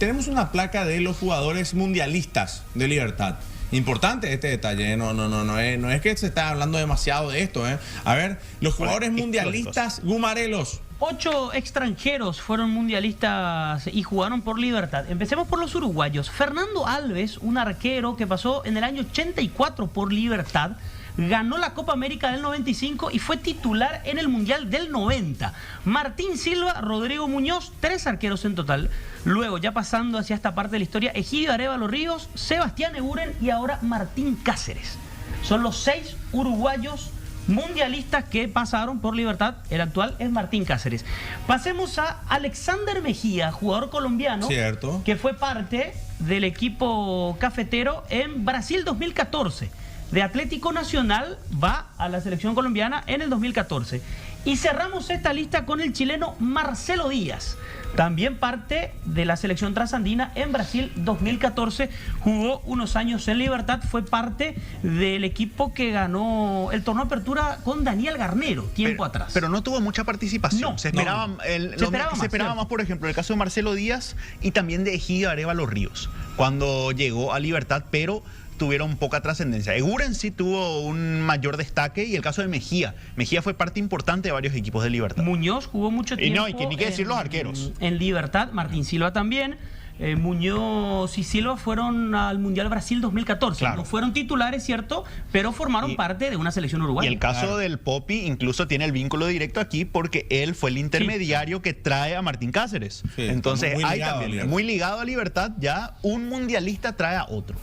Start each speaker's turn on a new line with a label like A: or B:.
A: tenemos una placa de los jugadores mundialistas de Libertad. Importante este detalle, no es que se está hablando demasiado de esto. A ver, los jugadores mundialistas gumarelos.
B: 8 extranjeros fueron mundialistas y jugaron por Libertad. Empecemos por los uruguayos. Fernando Alves, un arquero que pasó en el año 84 por Libertad, ganó la Copa América del 95 y fue titular en el Mundial del 90. Martín Silva, Rodrigo Muñoz, 3 arqueros en total. Luego, ya pasando hacia esta parte de la historia, Egidio Arévalo Ríos, Sebastián Eguren y ahora Martín Cáceres. Son los 6 uruguayos mundialistas que pasaron por Libertad. El actual es Martín Cáceres. Pasemos a Alexander Mejía, jugador colombiano,
A: cierto,
B: que fue parte del equipo cafetero en Brasil 2014. De Atlético Nacional va a la selección colombiana en el 2014. Y cerramos esta lista con el chileno Marcelo Díaz, también parte de la selección trasandina en Brasil 2014, jugó unos años en Libertad, fue parte del equipo que ganó el torneo de apertura con Daniel Garnero, tiempo atrás.
C: Pero no tuvo mucha participación, se esperaba más, por ejemplo, en el caso de Marcelo Díaz y también de Egidio Arévalo Ríos, cuando llegó a Libertad, pero tuvieron poca trascendencia. Eguren sí tuvo un mayor destaque y el caso de Mejía. Mejía fue parte importante de varios equipos de Libertad.
B: Muñoz jugó mucho tiempo.
C: Y no, y ni qué decir los arqueros.
B: En Libertad, Martín Silva también. Muñoz y Silva fueron al Mundial Brasil 2014. Claro. No fueron titulares, cierto, pero formaron parte de una selección uruguaya.
C: Y el caso del Popi incluso tiene el vínculo directo aquí porque él fue el intermediario que trae a Martín Cáceres. Entonces, muy ligado a Libertad, ya un mundialista trae a otro.